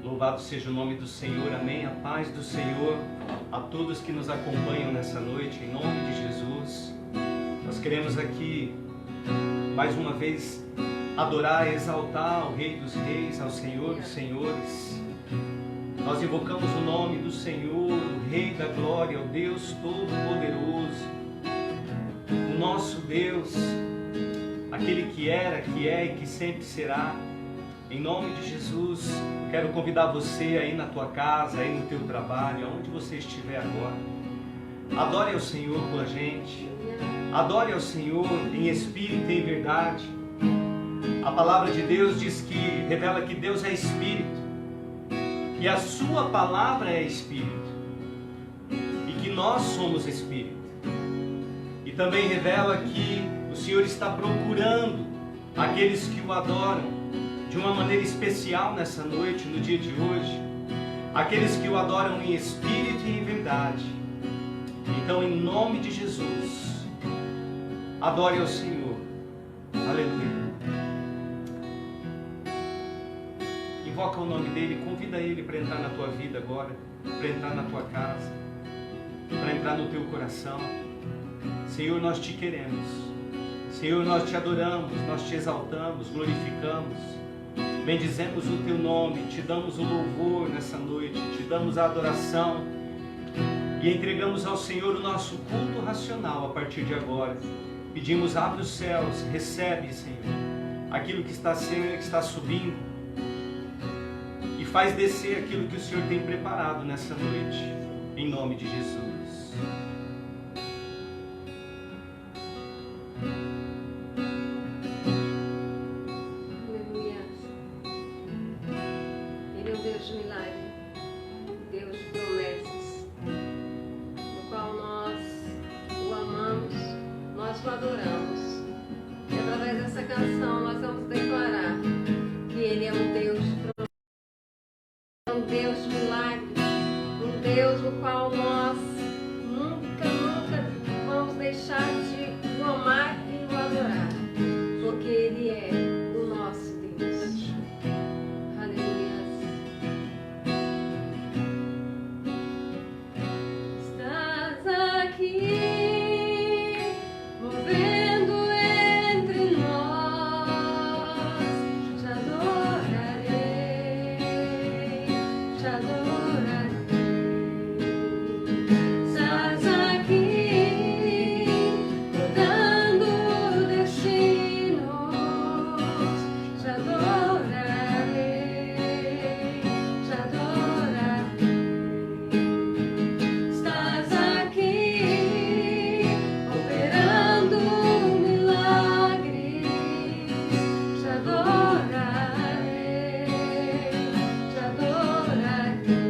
Louvado seja o nome do Senhor, amém. A paz do Senhor a todos que nos acompanham nessa noite, em nome de Jesus. Nós queremos aqui, mais uma vez, adorar e exaltar ao Rei dos Reis, ao Senhor dos Senhores. Nós invocamos o nome do Senhor, o Rei da Glória, o Deus Todo-Poderoso, o nosso Deus, aquele que era, que é e que sempre será. Em nome de Jesus, quero convidar você aí na tua casa, aí no teu trabalho, aonde você estiver agora. Adore ao Senhor com a gente. Adore ao Senhor em espírito e em verdade. A palavra de Deus diz que revela que Deus é espírito, que a sua palavra é espírito e que nós somos espírito. E também revela que o Senhor está procurando aqueles que o adoram de uma maneira especial nessa noite, no dia de hoje, aqueles que o adoram em espírito e em verdade. Então, em nome de Jesus, adore ao Senhor. Aleluia. Invoca o nome dele, convida ele para entrar na tua vida agora, para entrar na tua casa, para entrar no teu coração. Senhor, nós te queremos. Senhor, nós te adoramos, nós te exaltamos, glorificamos. Bendizemos o teu nome, te damos o louvor nessa noite, te damos a adoração e entregamos ao Senhor o nosso culto racional a partir de agora. Pedimos, abre os céus, recebe, Senhor, aquilo que está subindo e faz descer aquilo que o Senhor tem preparado nessa noite, em nome de Jesus. Deus de milagre, Deus de promessas, no qual nós o amamos, nós o adoramos. E através dessa canção nós vamos declarar que Ele é um Deus de promessas, um Deus de milagre, um Deus no qual nós nunca vamos deixar de o amar e o adorar, porque Ele é o nosso Deus. Aleluia. Te adorarei, te adorarei.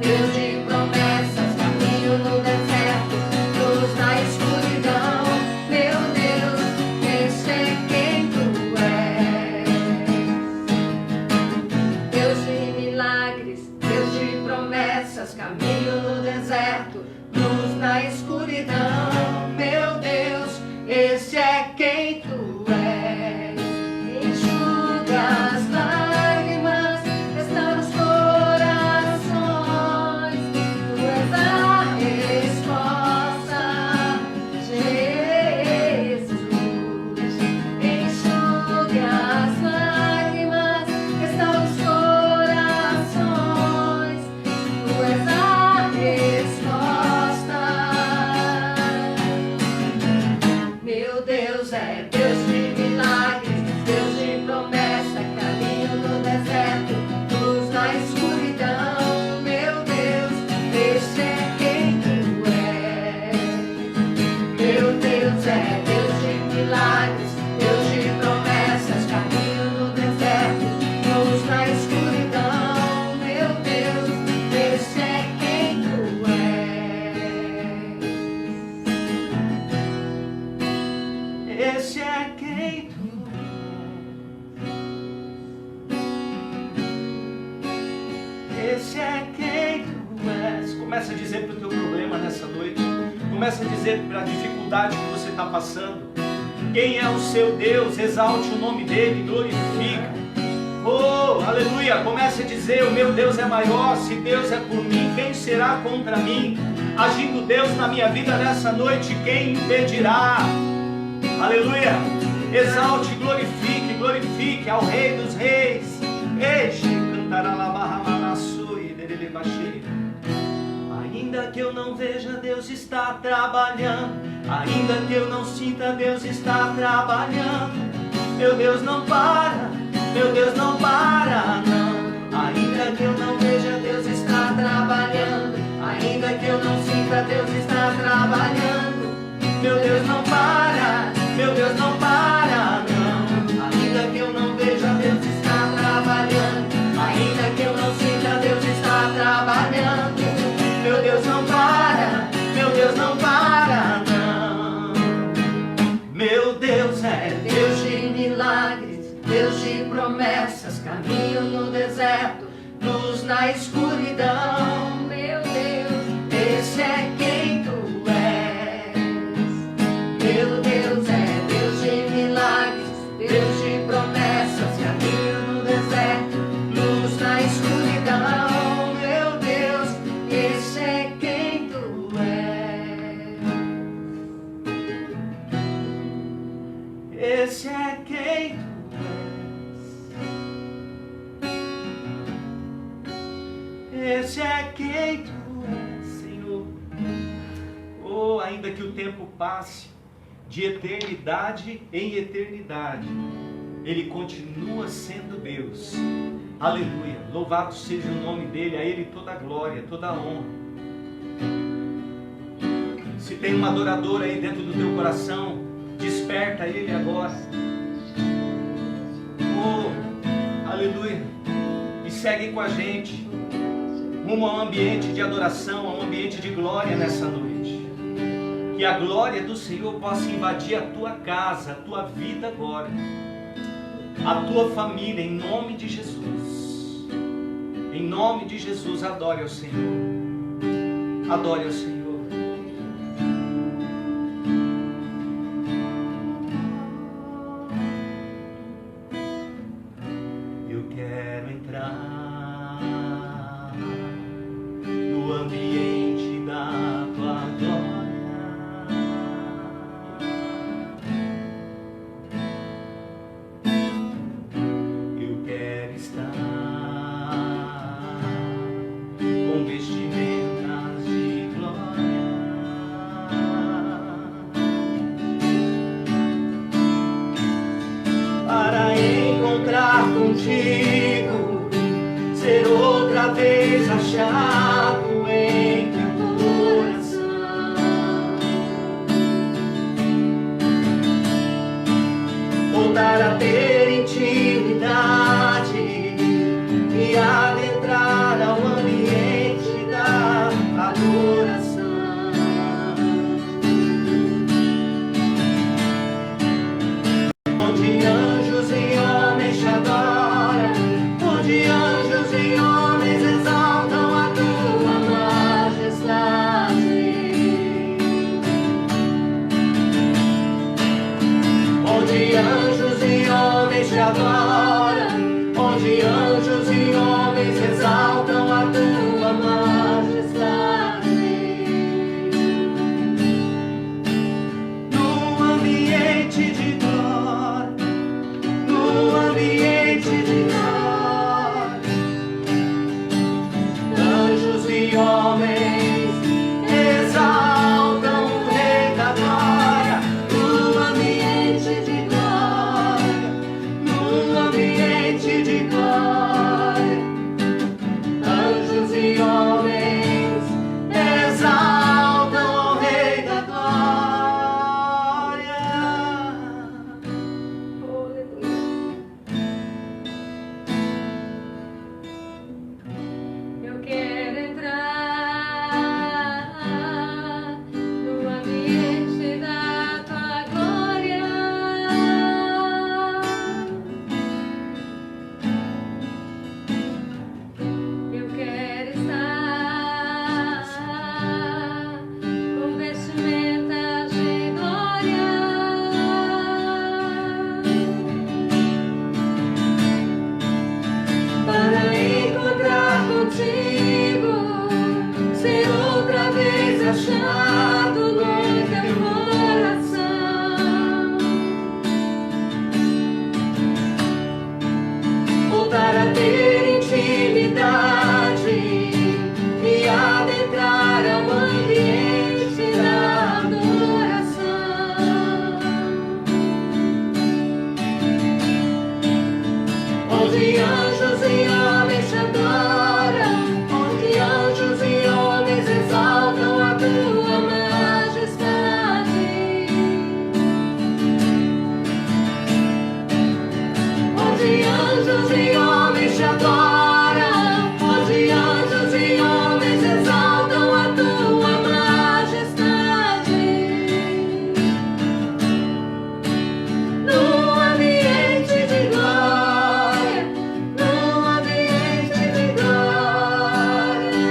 Deus de promessas, caminho no deserto, luz na escuridão. Meu Deus, esse é quem tu és. Deus de milagres, Deus de promessas, caminho no deserto, luz na escuridão. Meu Deus, esse é quem tu és. Enxuga as lágrimas, restaura os corações. Tu és a resposta, Jesus. Enxuga as lágrimas, restaura os corações. Tu és a resposta. Meu Deus é Deus de milagres, Deus de promessa, caminho no deserto, luz na escuridão. Meu Deus, esse é quem tu és. Meu Deus é Deus de milagres, Deus de promessas, caminho no deserto, luz na escuridão. Meu Deus, esse é quem tu és. Esse é quem tu és. Esse é quem tu és. Começa a dizer para o teu problema nessa noite. Começa a dizer para a dificuldade que você está passando. Quem é o seu Deus? Exalte o nome dele, glorifica. Oh, aleluia. Comece a dizer: o meu Deus é maior. Se Deus é por mim, quem será contra mim? Agindo Deus na minha vida nessa noite, quem impedirá? Aleluia. Exalte, glorifique, glorifique ao Rei dos Reis. Ainda que eu não veja, Deus está trabalhando. Ainda que eu não sinta, Deus está trabalhando. Meu Deus não para, meu Deus não para, não. Ainda que eu não veja, Deus está trabalhando. Ainda que eu não sinta, Deus está trabalhando. Meu Deus não para, meu Deus não para, não. Ainda que eu não veja, Deus está trabalhando. Ainda que eu não sinta, Deus está trabalhando. Meu Deus não para, meu Deus não para, não. Meu Deus é Deus de milagres, Deus de promessas, caminho no deserto, luz na escuridão. Meu Deus, esse é quem tu és. Meu Deus é Deus de milagres, Deus de promessas, caminho no deserto, luz na escuridão. Meu Deus, esse é quem tu és. Esse é quem tu és. Esse é quem tu és, Senhor. Oh, ainda que o tempo passe de eternidade em eternidade, Ele continua sendo Deus. Aleluia. Louvado seja o nome dEle, a Ele toda a glória, toda a honra. Se tem uma adoradora aí dentro do teu coração, desperta Ele agora. Oh, aleluia. E segue com a gente rumo a um ambiente de adoração, a um ambiente de glória nessa noite. Que a glória do Senhor possa invadir a tua casa, a tua vida agora, a tua família, em nome de Jesus. Em nome de Jesus, adore ao Senhor. Adore ao Senhor. Eu quero entrar no ambiente da tua glória. Eu quero estar com vestimentas de glória, para encontrar contigo, ser outra vez achado em teu coração, voltar a ter intimidade e adentrar ao ambiente da achado no teu coração. Voltar a ter intimidade e adentrar ao ambiente da adoração, onde anjos e homens te adoram, onde anjos e homens exaltam a tua majestade, onde anjos e homens te adoram, onde anjos e homens exaltam a tua majestade, no ambiente de glória, no ambiente de glória,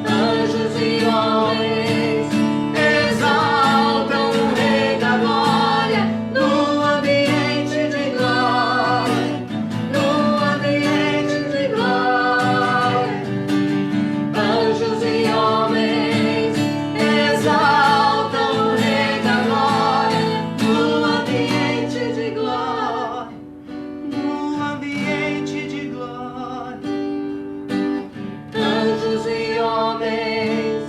anjos e homens exaltam o Rei da glória, no ambiente de glória, no ambiente de glória, anjos e homens exaltam o Rei da glória, no ambiente de glória, No ambiente de glória, anjos e homens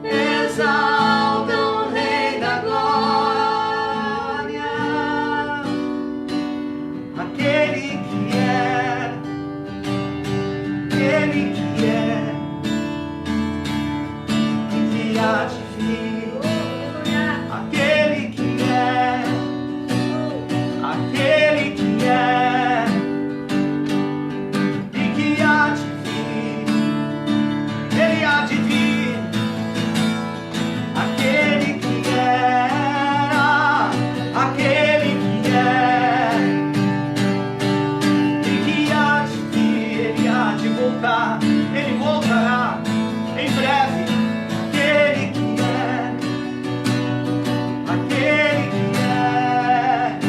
exaltam o Rei da glória, aquele que era, aquele que é, e que há de vir, aquele que é, aquele que é, e que há de vir, ele há de vir, aquele que era, aquele que é, e que há de vir, ele há de voltar, ele voltará em breve, aquele que é, aquele que é,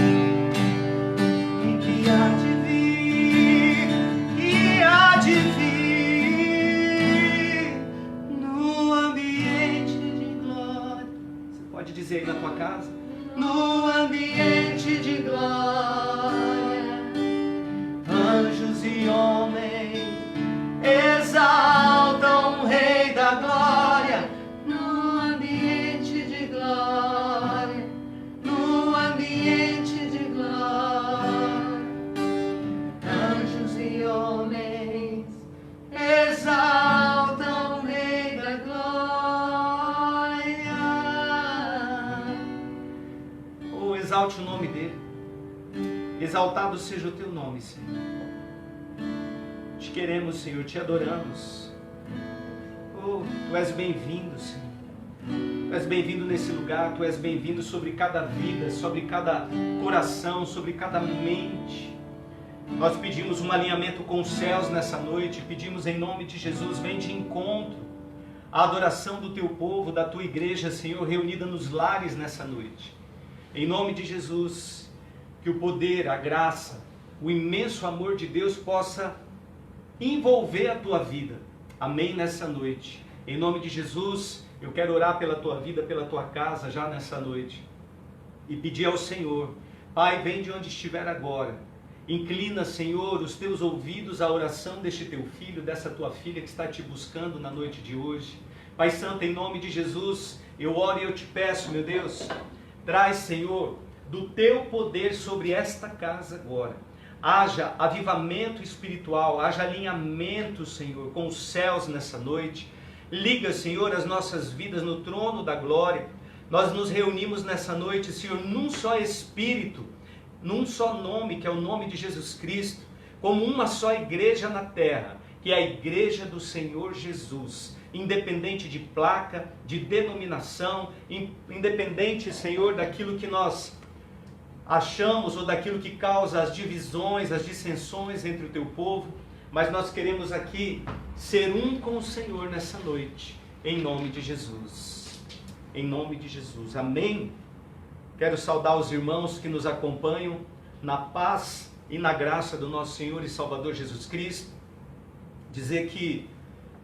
e que há de vir, que há de vir, no ambiente de glória. Você pode dizer aí na tua casa? no ambiente de glória, Anjos e homens exaltam o Rei da glória, no ambiente de glória, no ambiente de glória, anjos e homens exaltam o Rei da glória. ou exalte o nome dele. Exaltado seja o teu nome, Senhor. Te queremos, Senhor, te adoramos. Oh, tu és bem-vindo, Senhor. Tu és bem-vindo nesse lugar, tu és bem-vindo sobre cada vida, sobre cada coração, sobre cada mente. Nós pedimos um alinhamento com os céus nessa noite, pedimos em nome de Jesus, vem de encontro à adoração do teu povo, da tua igreja, Senhor, reunida nos lares nessa noite. Em nome de Jesus, que o poder, a graça, o imenso amor de Deus possa envolver a tua vida. Amém nessa noite. Em nome de Jesus, eu quero orar pela tua vida, pela tua casa já nessa noite. E pedir ao Senhor, Pai, vem de onde estiver agora. Inclina, Senhor, os teus ouvidos à oração deste teu filho, dessa tua filha que está te buscando na noite de hoje. Pai Santo, em nome de Jesus, eu oro e eu te peço, meu Deus, traz, Senhor, do teu poder sobre esta casa agora. Haja avivamento espiritual, haja alinhamento, Senhor, com os céus nessa noite. Liga, Senhor, as nossas vidas no trono da glória. Nós nos reunimos nessa noite, Senhor, num só Espírito, num só nome, que é o nome de Jesus Cristo, como uma só igreja na terra, que é a igreja do Senhor Jesus, independente de placa, de denominação, independente, Senhor, daquilo que nós achamos ou daquilo que causa as divisões, as dissensões entre o teu povo, mas nós queremos aqui ser um com o Senhor nessa noite, em nome de Jesus. Em nome de Jesus. Amém? Quero saudar os irmãos que nos acompanham na paz e na graça do nosso Senhor e Salvador Jesus Cristo. Dizer que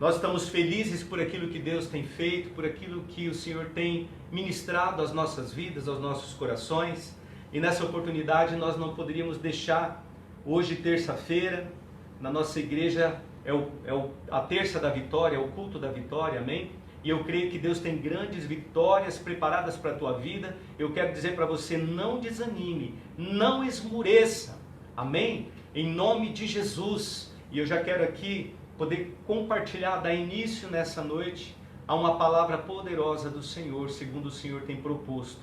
Nós estamos felizes por aquilo que Deus tem feito, por aquilo que o Senhor tem ministrado às nossas vidas, aos nossos corações. E nessa oportunidade nós não poderíamos deixar, hoje terça-feira, na nossa igreja a terça da vitória, é o culto da vitória, amém? E eu creio que Deus tem grandes vitórias preparadas para a tua vida. Eu quero dizer para você, não desanime, não esmoreça, amém? Em nome de Jesus. E eu já quero aqui poder compartilhar, dar início nessa noite a uma palavra poderosa do Senhor, segundo o Senhor tem proposto.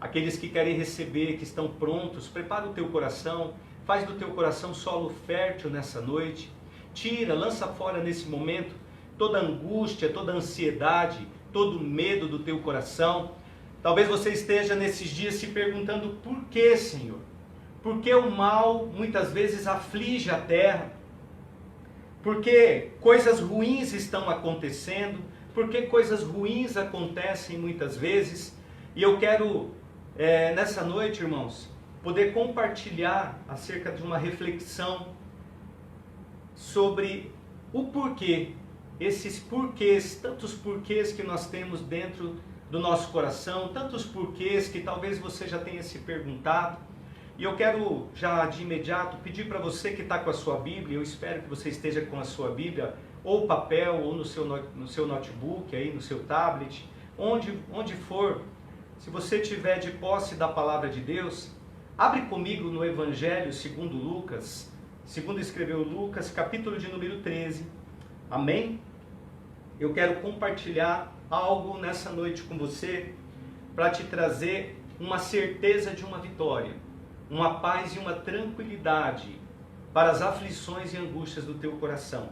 Aqueles que querem receber, que estão prontos, prepara o teu coração, faz do teu coração solo fértil nessa noite, tira, lança fora nesse momento toda angústia, toda ansiedade, todo medo do teu coração. Talvez você esteja nesses dias se perguntando, por que, Senhor? Por que o mal muitas vezes aflige a terra? Por que coisas ruins estão acontecendo? Por que coisas ruins acontecem muitas vezes? E eu quero, nessa noite, irmãos, poder compartilhar acerca de uma reflexão sobre o porquê, esses porquês, tantos porquês que nós temos dentro do nosso coração, tantos porquês que talvez você já tenha se perguntado. E eu quero já de imediato pedir para você que está com a sua Bíblia, eu espero que você esteja com a sua Bíblia, ou papel, ou no seu notebook, aí, no seu tablet, onde for, se você tiver de posse da palavra de Deus, abre comigo no Evangelho segundo Lucas, segundo escreveu Lucas, capítulo de número 13, amém? Eu quero compartilhar algo nessa noite com você, para te trazer uma certeza de uma vitória, uma paz e uma tranquilidade para as aflições e angústias do teu coração.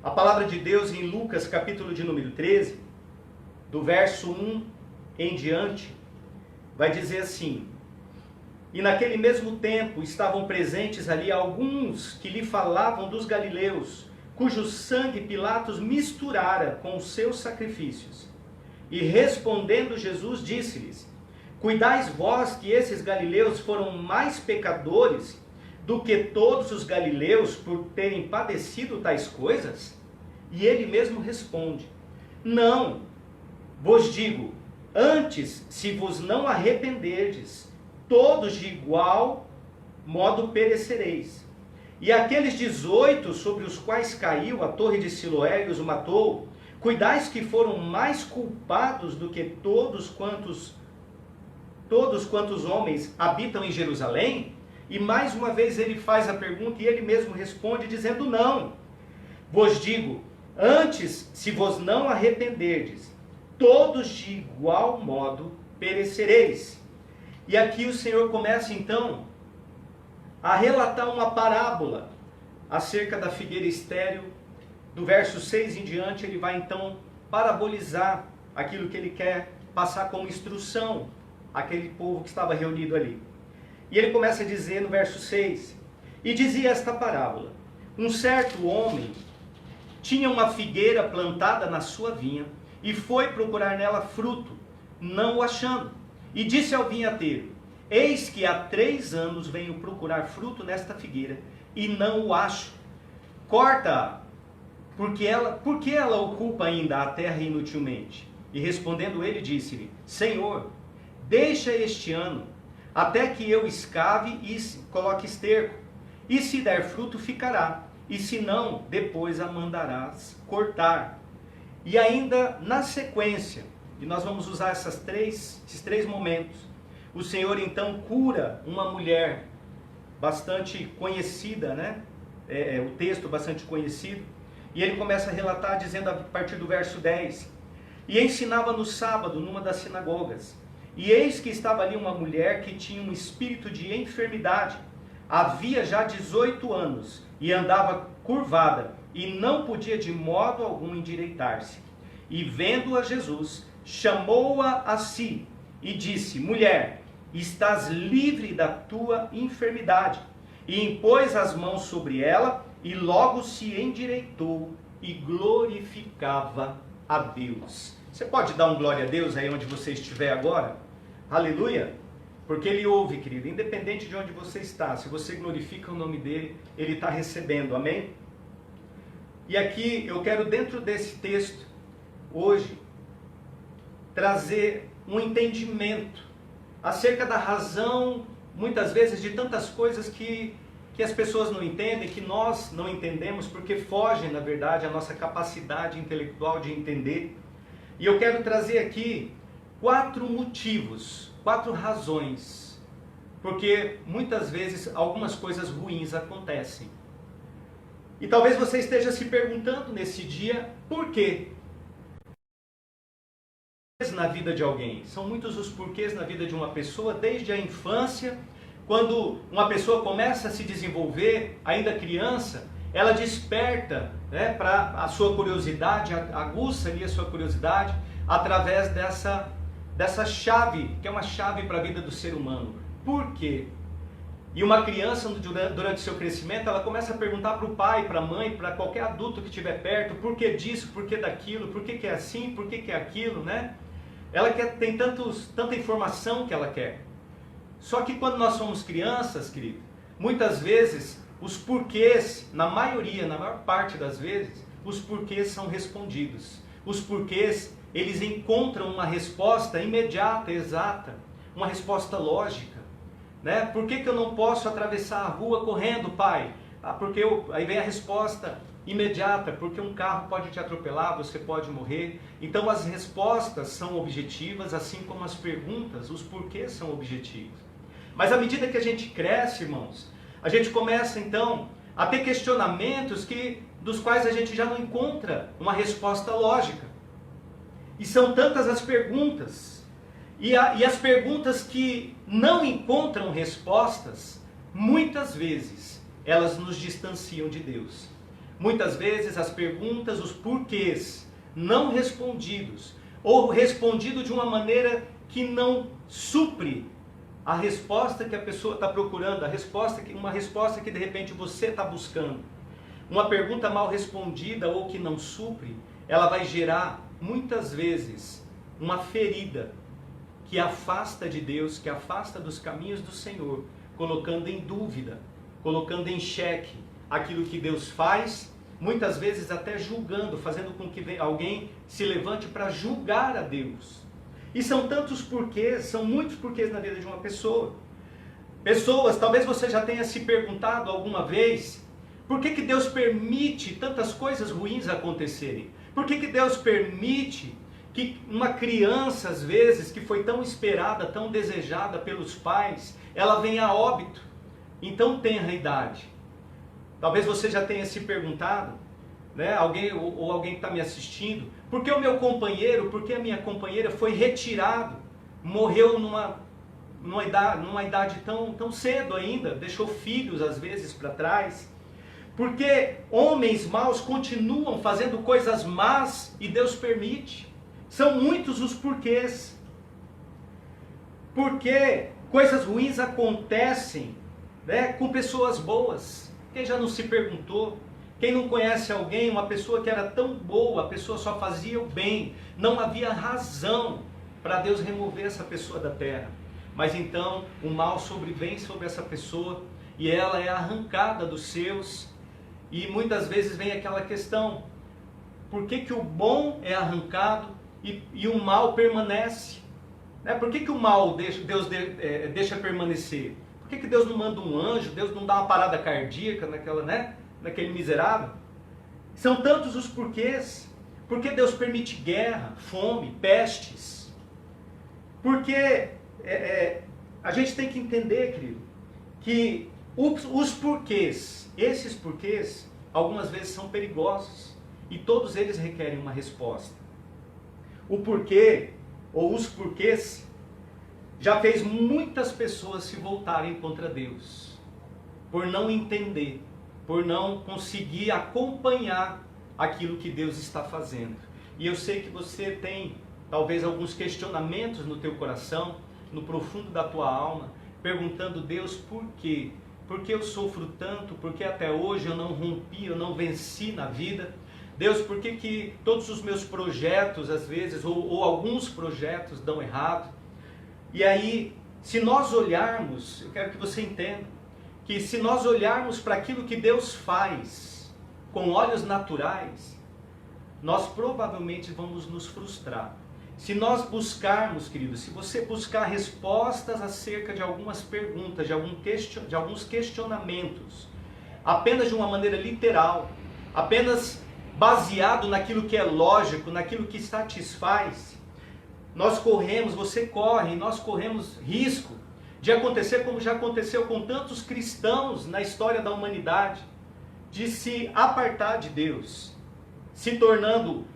A palavra de Deus em Lucas, capítulo de número 13, do verso 1 em diante, vai dizer assim: E naquele mesmo tempo estavam presentes ali alguns que lhe falavam dos galileus, cujo sangue Pilatos misturara com os seus sacrifícios. E respondendo Jesus disse-lhes: Cuidais vós que esses galileus foram mais pecadores do que todos os galileus por terem padecido tais coisas? E ele mesmo responde: Não, vos digo, antes, se vos não arrependerdes, todos de igual modo perecereis. E aqueles 18 sobre os quais caiu a torre de Siloé e os matou, cuidais que foram mais culpados do que todos quantos homens habitam em Jerusalém? E mais uma vez ele faz a pergunta e ele mesmo responde dizendo: Não, vos digo, antes, se vos não arrependerdes, todos de igual modo perecereis. E aqui o Senhor começa então a relatar uma parábola acerca da figueira estéril. Do verso 6 em diante ele vai então parabolizar aquilo que ele quer passar como instrução àquele povo que estava reunido ali. E ele começa a dizer no verso 6: E dizia esta parábola: Um certo homem tinha uma figueira plantada na sua vinha e foi procurar nela fruto, não o achando. E disse ao vinhateiro: Eis que há 3 anos venho procurar fruto nesta figueira e não o acho. Corta-a, porque ela ocupa ainda a terra inutilmente. E respondendo ele, disse-lhe: Senhor, deixa este ano, até que eu escave e coloque esterco. E se der fruto, ficará. E se não, depois a mandarás cortar. E ainda na sequência, e nós vamos usar esses três momentos, o Senhor então cura uma mulher bastante conhecida, né? O texto bastante conhecido. E ele começa a relatar dizendo a partir do verso 10: E ensinava no sábado numa das sinagogas. E eis que estava ali uma mulher que tinha um espírito de enfermidade. Havia já 18 anos e andava curvada e não podia de modo algum endireitar-se. E vendo-a Jesus, chamou-a a si e disse: Mulher, estás livre da tua enfermidade. E impôs as mãos sobre ela e logo se endireitou e glorificava a Deus. Você pode dar um glória a Deus aí onde você estiver agora? Aleluia! Porque Ele ouve, querido, independente de onde você está. Se você glorifica o nome dEle, Ele está recebendo, amém? E aqui eu quero, dentro desse texto, hoje, trazer um entendimento acerca da razão, muitas vezes, de tantas coisas que as pessoas não entendem, que nós não entendemos, porque fogem, na verdade, à nossa capacidade intelectual de entender. E eu quero trazer aqui 4 motivos, 4 razões, porque muitas vezes algumas coisas ruins acontecem. E talvez você esteja se perguntando nesse dia, por quê? Na vida de alguém. São muitos os porquês na vida de uma pessoa, desde a infância, quando uma pessoa começa a se desenvolver, ainda criança, ela desperta, né, para a sua curiosidade, aguça ali a sua curiosidade, através dessa chave, que é uma chave para a vida do ser humano. Por quê? E uma criança, durante seu crescimento, ela começa a perguntar para o pai, para a mãe, para qualquer adulto que estiver perto, por que disso, por que daquilo, por que é assim, por que é aquilo, né? Ela tem tanta informação que ela quer. Só que quando nós somos crianças, querido, muitas vezes os porquês, na maior parte das vezes, os porquês são respondidos. Os porquês, eles encontram uma resposta imediata, exata, uma resposta lógica. Né? Por que eu não posso atravessar a rua correndo, pai? Aí vem a resposta imediata, porque um carro pode te atropelar, você pode morrer. Então as respostas são objetivas, assim como as perguntas, os porquês são objetivos. Mas à medida que a gente cresce, irmãos, a gente começa então a ter questionamentos dos quais a gente já não encontra uma resposta lógica. E são tantas as perguntas, e as perguntas que não encontram respostas, muitas vezes elas nos distanciam de Deus. Muitas vezes as perguntas, os porquês não respondidos, ou respondido de uma maneira que não supre a resposta que a pessoa está procurando, uma resposta que de repente você está buscando. Uma pergunta mal respondida ou que não supre, ela vai gerar muitas vezes uma ferida que afasta de Deus, que afasta dos caminhos do Senhor, colocando em dúvida, colocando em xeque aquilo que Deus faz, muitas vezes até julgando, fazendo com que alguém se levante para julgar a Deus. E são tantos porquês, são muitos porquês na vida de uma pessoa. Pessoas, talvez você já tenha se perguntado alguma vez, por que Deus permite tantas coisas ruins acontecerem? Por que Deus permite que uma criança, às vezes, que foi tão esperada, tão desejada pelos pais, ela venha a óbito em tão tenra idade? Talvez você já tenha se perguntado, né, alguém que está me assistindo, por que o meu companheiro, por que a minha companheira foi retirado, morreu numa idade tão cedo ainda, deixou filhos às vezes para trás? Porque homens maus continuam fazendo coisas más e Deus permite. São muitos os porquês. Porque coisas ruins acontecem, né, com pessoas boas. Quem já não se perguntou? Quem não conhece alguém, uma pessoa que era tão boa, a pessoa só fazia o bem, não havia razão para Deus remover essa pessoa da terra. Mas então o mal sobrevém sobre essa pessoa e ela é arrancada dos seus. E muitas vezes vem aquela questão, por que o bom é arrancado e o mal permanece? Por que o mal Deus deixa permanecer? Por que Deus não manda um anjo? Deus não dá uma parada cardíaca naquele miserável? São tantos os porquês. Por que Deus permite guerra, fome, pestes? Porque a gente tem que entender, querido, que os porquês, esses porquês, algumas vezes são perigosos e todos eles requerem uma resposta. O porquê, ou os porquês, já fez muitas pessoas se voltarem contra Deus, por não entender, por não conseguir acompanhar aquilo que Deus está fazendo. E eu sei que você tem talvez alguns questionamentos no teu coração, no profundo da tua alma, perguntando: Deus, por quê? Por que eu sofro tanto? Por que até hoje eu não rompi, eu não venci na vida? Deus, por que todos os meus projetos, às vezes, ou alguns projetos dão errado? E aí, se nós olharmos, eu quero que você entenda, que se nós olharmos para aquilo que Deus faz, com olhos naturais, nós provavelmente vamos nos frustrar. Se nós buscarmos, queridos, se você buscar respostas acerca de algumas perguntas, de alguns questionamentos, apenas de uma maneira literal, apenas baseado naquilo que é lógico, naquilo que satisfaz, você corre, nós corremos risco de acontecer como já aconteceu com tantos cristãos na história da humanidade, de se apartar de Deus, se tornando,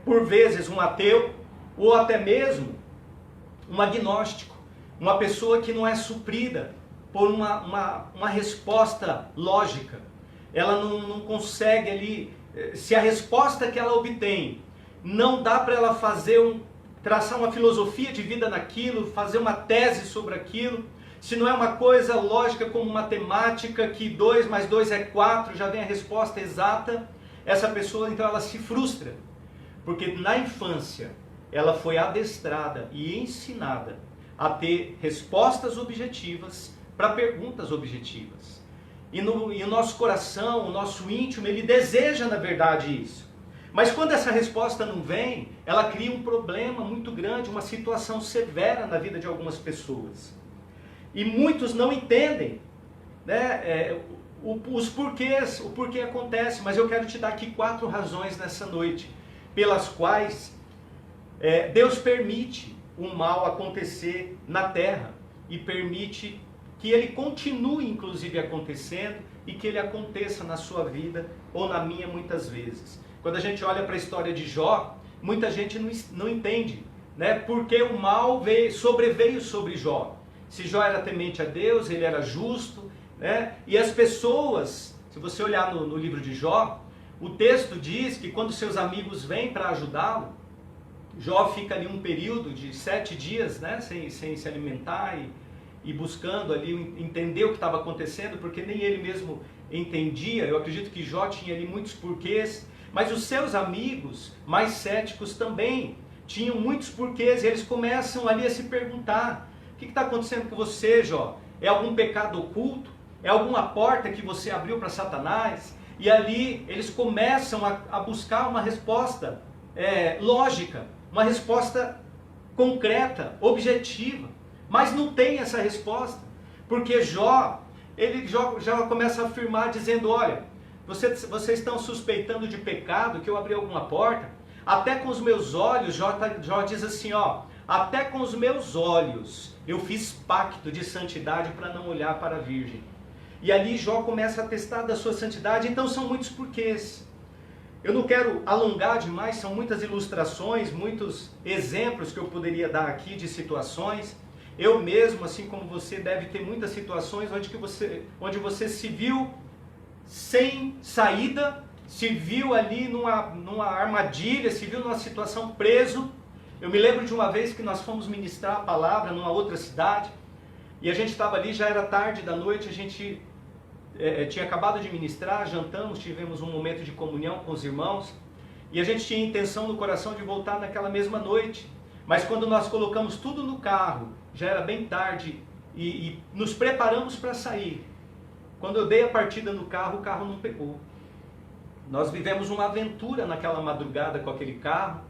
por vezes, um ateu, ou até mesmo um agnóstico, uma pessoa que não é suprida por uma resposta lógica. Ela não consegue ali, se a resposta que ela obtém não dá para ela traçar uma filosofia de vida naquilo, fazer uma tese sobre aquilo, se não é uma coisa lógica como matemática, que 2 mais 2 é 4, já vem a resposta exata, essa pessoa então ela se frustra, porque na infância ela foi adestrada e ensinada a ter respostas objetivas para perguntas objetivas. E o nosso coração, o nosso íntimo, ele deseja na verdade isso. Mas quando essa resposta não vem, ela cria um problema muito grande, uma situação severa na vida de algumas pessoas. E muitos não entendem, né, os porquês, o porquê acontece. Mas eu quero te dar aqui 4 razões nessa noite, pelas quais Deus permite o mal acontecer na terra e permite que ele continue inclusive acontecendo e que ele aconteça na sua vida ou na minha muitas vezes. Quando a gente olha para a história de Jó, muita gente não entende, né, porque o mal sobreveio sobre Jó. Se Jó era temente a Deus, ele era justo, né, e as pessoas, se você olhar no livro de Jó, o texto diz que quando seus amigos vêm para ajudá-lo, Jó fica ali um período de 7 dias, né, sem se alimentar e buscando ali entender o que estava acontecendo, porque nem ele mesmo entendia. Eu acredito que Jó tinha ali muitos porquês, mas os seus amigos mais céticos também tinham muitos porquês, e eles começam ali a se perguntar: o que está acontecendo com você, Jó? É algum pecado oculto? É alguma porta que você abriu para Satanás? E ali eles começam a buscar uma resposta lógica, uma resposta concreta, objetiva. Mas não tem essa resposta, porque Jó já começa a afirmar dizendo: olha, vocês estão suspeitando de pecado, que eu abri alguma porta? Até com os meus olhos, Jó diz assim, até com os meus olhos eu fiz pacto de santidade para não olhar para a virgem. E ali Jó começa a testar da sua santidade. Então são muitos porquês. Eu não quero alongar demais, são muitas ilustrações, muitos exemplos que eu poderia dar aqui de situações. Eu mesmo, assim como você, deve ter muitas situações onde você se viu sem saída, se viu ali numa armadilha, se viu numa situação preso. Eu me lembro de uma vez que nós fomos ministrar a palavra numa outra cidade, e a gente estava ali, já era tarde da noite, a gente tinha acabado de ministrar, jantamos, tivemos um momento de comunhão com os irmãos, e a gente tinha intenção no coração de voltar naquela mesma noite. Mas quando nós colocamos tudo no carro, já era bem tarde, e nos preparamos para sair. Quando eu dei a partida no carro, o carro não pegou. Nós vivemos uma aventura naquela madrugada com aquele carro.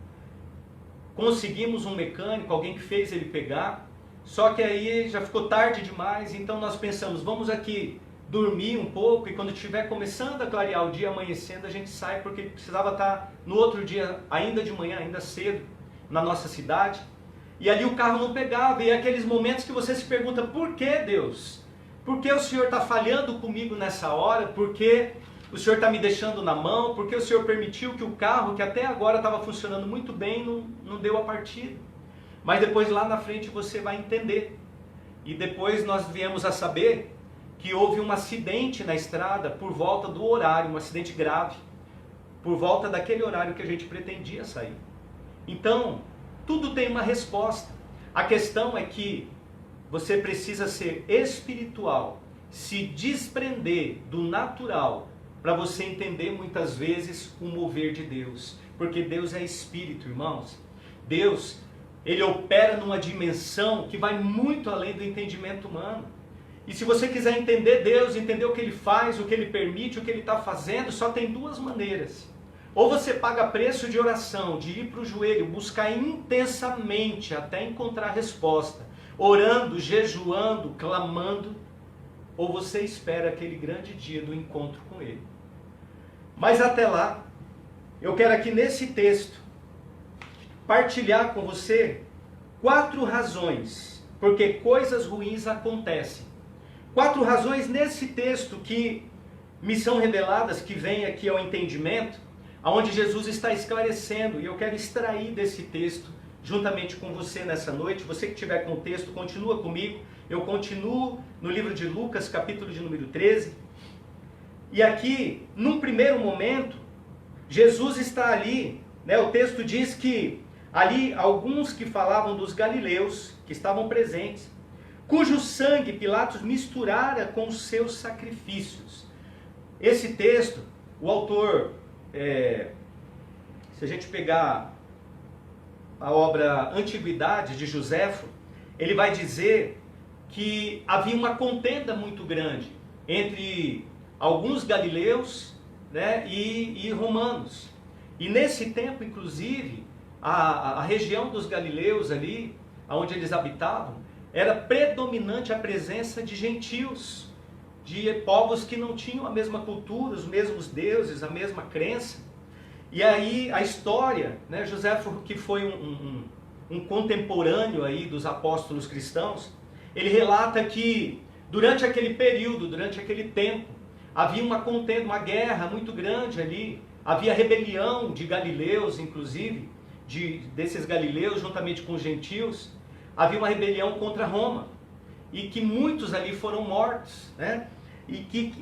Conseguimos um mecânico, alguém que fez ele pegar. Só que aí já ficou tarde demais, então nós pensamos, vamos aqui dormir um pouco, e quando estiver começando a clarear o dia, amanhecendo, a gente sai, porque precisava estar no outro dia, ainda de manhã, ainda cedo, na nossa cidade. E ali o carro não pegava, e é aqueles momentos que você se pergunta: por que, Deus? Por que o Senhor está falhando comigo nessa hora? Por que o Senhor está me deixando na mão? Por que o Senhor permitiu que o carro, que até agora estava funcionando muito bem, não deu a partida? Mas depois lá na frente você vai entender. E depois nós viemos a saber que houve um acidente na estrada por volta do horário, um acidente grave, por volta daquele horário que a gente pretendia sair. Então, tudo tem uma resposta. A questão é que você precisa ser espiritual, se desprender do natural, para você entender muitas vezes o mover de Deus. Porque Deus é espírito, irmãos. Deus, ele opera numa dimensão que vai muito além do entendimento humano. E se você quiser entender Deus, entender o que Ele faz, o que Ele permite, o que Ele está fazendo, só tem duas maneiras. Ou você paga preço de oração, de ir para o joelho, buscar intensamente até encontrar resposta, orando, jejuando, clamando, ou você espera aquele grande dia do encontro com Ele. Mas até lá, eu quero aqui nesse texto partilhar com você 4 razões porque coisas ruins acontecem. 4 razões nesse texto que me são reveladas, que vem aqui ao entendimento, aonde Jesus está esclarecendo, e eu quero extrair desse texto juntamente com você nessa noite. Você que tiver com o texto, continua comigo. Eu continuo no livro de Lucas, capítulo de número 13. E aqui, num primeiro momento, Jesus está ali, né? O texto diz que ali alguns que falavam dos galileus, que estavam presentes, cujo sangue Pilatos misturara com os seus sacrifícios. Esse texto, o autor, se a gente pegar a obra Antiguidade de Joséfo, ele vai dizer que havia uma contenda muito grande entre alguns galileus, né, e romanos. E nesse tempo, inclusive, a região dos galileus ali, onde eles habitavam, era predominante a presença de gentios, de povos que não tinham a mesma cultura, os mesmos deuses, a mesma crença. E aí a história, né, Joséfo, que foi um contemporâneo aí dos apóstolos cristãos, ele relata que durante aquele período, durante aquele tempo, havia uma contenda, uma guerra muito grande ali, havia rebelião de galileus, inclusive, desses galileus juntamente com os gentios, havia uma rebelião contra Roma, e que muitos ali foram mortos, né? E que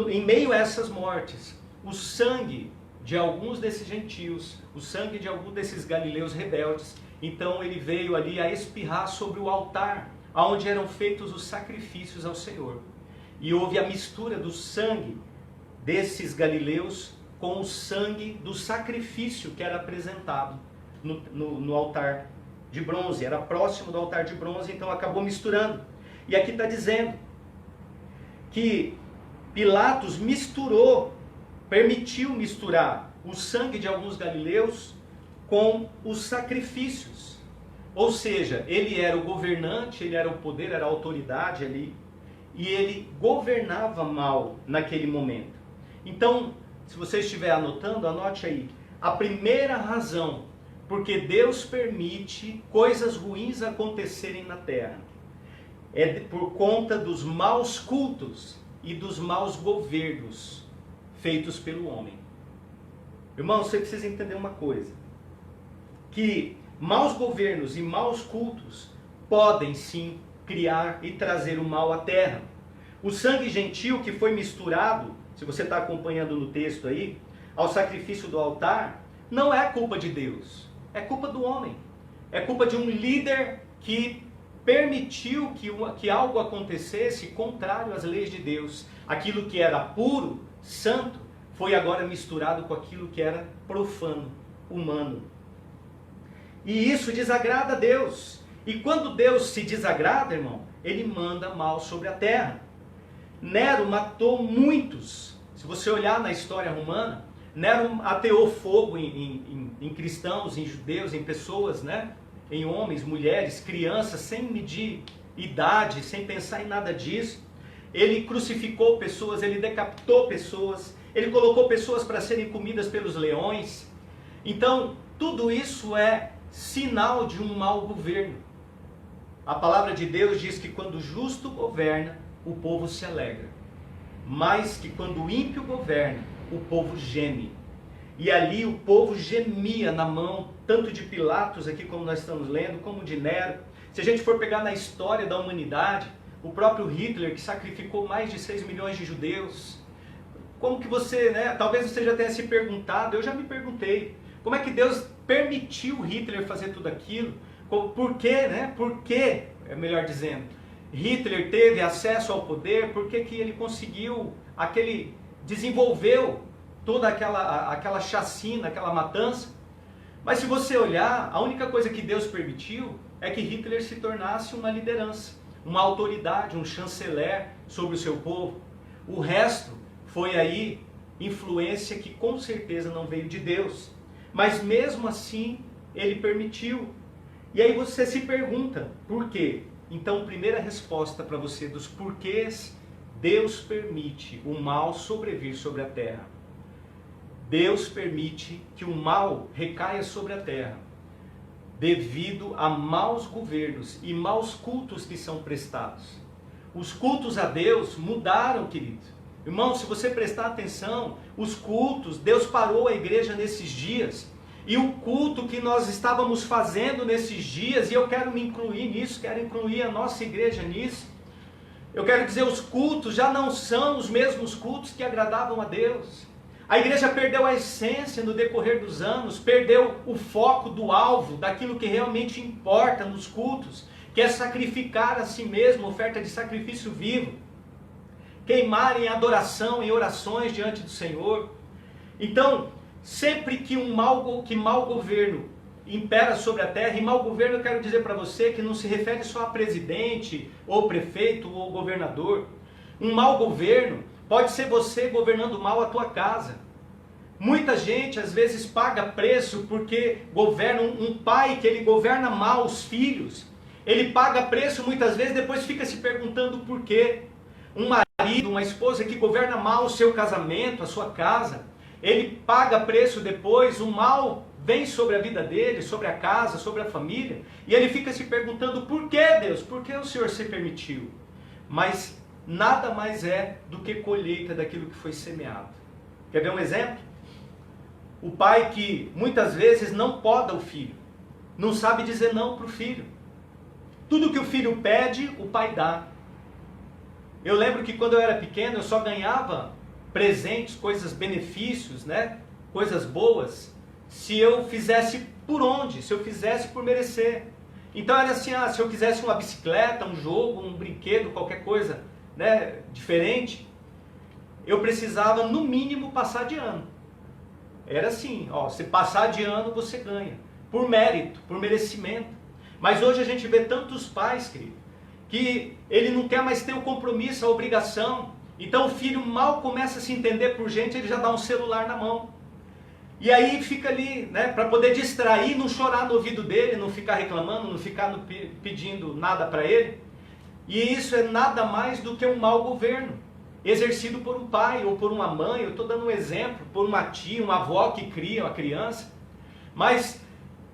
em meio a essas mortes, o sangue de alguns desses gentios, o sangue de alguns desses galileus rebeldes, então ele veio ali a espirrar sobre o altar, onde eram feitos os sacrifícios ao Senhor. E houve a mistura do sangue desses galileus com o sangue do sacrifício que era apresentado no altar de bronze. Era próximo do altar de bronze, então acabou misturando. E aqui está dizendo que Pilatos permitiu misturar o sangue de alguns galileus com os sacrifícios. Ou seja, ele era o governante, ele era o poder, era a autoridade ali, e ele governava mal naquele momento. Então, se você estiver anotando, anote aí. A primeira razão porque Deus permite coisas ruins acontecerem na terra é por conta dos maus cultos e dos maus governos feitos pelo homem. Irmão, você precisa entender uma coisa, que maus governos e maus cultos podem sim criar e trazer o mal à terra. O sangue gentil que foi misturado, se você está acompanhando no texto aí, ao sacrifício do altar, não é culpa de Deus, é culpa do homem. É culpa de um líder que permitiu que algo acontecesse contrário às leis de Deus. Aquilo que era puro, santo, foi agora misturado com aquilo que era profano, humano. E isso desagrada a Deus. E quando Deus se desagrada, irmão, ele manda mal sobre a terra. Nero matou muitos. Se você olhar na história romana, Nero ateou fogo em cristãos, em judeus, em pessoas, né? Em homens, mulheres, crianças, sem medir idade, sem pensar em nada disso. Ele crucificou pessoas, ele decapitou pessoas, ele colocou pessoas para serem comidas pelos leões. Então, tudo isso é sinal de um mau governo. A palavra de Deus diz que quando o justo governa, o povo se alegra. Mas que quando o ímpio governa, o povo geme. E ali o povo gemia na mão, tanto de Pilatos, aqui como nós estamos lendo, como de Nero. Se a gente for pegar na história da humanidade, o próprio Hitler, que sacrificou mais de 6 milhões de judeus. Como que você, né? Talvez você já tenha se perguntado, eu já me perguntei, como é que Deus permitiu Hitler fazer tudo aquilo? Por quê, né? Por quê, é melhor dizendo, Hitler teve acesso ao poder? Por que que ele conseguiu, desenvolveu toda aquela chacina, aquela matança? Mas se você olhar, a única coisa que Deus permitiu é que Hitler se tornasse uma liderança. uma autoridade, um chanceler sobre o seu povo. O resto foi aí influência que com certeza não veio de Deus. Mas mesmo assim, ele permitiu. E aí você se pergunta, por quê? Então, primeira resposta para você dos porquês Deus permite o mal sobrevir sobre a terra. Deus permite que o mal recaia sobre a terra, devido a maus governos e maus cultos que são prestados. Os cultos a Deus mudaram, querido. Irmão, se você prestar atenção, os cultos, Deus parou a igreja nesses dias. E o culto que nós estávamos fazendo nesses dias, e eu quero me incluir nisso, quero incluir a nossa igreja nisso. Eu quero dizer, os cultos já não são os mesmos cultos que agradavam a Deus. A igreja perdeu a essência no decorrer dos anos, perdeu o foco do alvo, daquilo que realmente importa nos cultos, que é sacrificar a si mesmo, oferta de sacrifício vivo, queimar em adoração, em orações diante do Senhor. Então, sempre que mau governo impera sobre a terra, e mau governo eu quero dizer para você que não se refere só a presidente, ou prefeito, ou governador. Um mau governo pode ser você governando mal a tua casa. Muita gente às vezes paga preço porque governa um pai que ele governa mal os filhos. Ele paga preço muitas vezes, depois fica se perguntando por quê. Um marido, uma esposa que governa mal o seu casamento, a sua casa, ele paga preço depois, o mal vem sobre a vida dele, sobre a casa, sobre a família, e ele fica se perguntando, por que Deus? Por que o Senhor se permitiu? Mas nada mais é do que colheita daquilo que foi semeado. Quer ver um exemplo? O pai que muitas vezes não poda o filho, não sabe dizer não para o filho. Tudo que o filho pede, o pai dá. Eu lembro que quando eu era pequeno, eu só ganhava presentes, coisas, benefícios, né? Coisas boas, se eu fizesse por onde? Se eu fizesse por merecer. Então era assim, se eu quisesse uma bicicleta, um jogo, um brinquedo, qualquer coisa, né, diferente, eu precisava no mínimo passar de ano. Era assim, se passar de ano você ganha, por mérito, por merecimento. Mas hoje a gente vê tantos pais, querido, que ele não quer mais ter o compromisso, a obrigação. Então o filho mal começa a se entender por gente, ele já dá um celular na mão. E aí fica ali, né, para poder distrair, não chorar no ouvido dele, não ficar reclamando, não ficar pedindo nada para ele. E isso é nada mais do que um mau governo, exercido por um pai ou por uma mãe. Eu estou dando um exemplo, por uma tia, uma avó que cria uma criança. Mas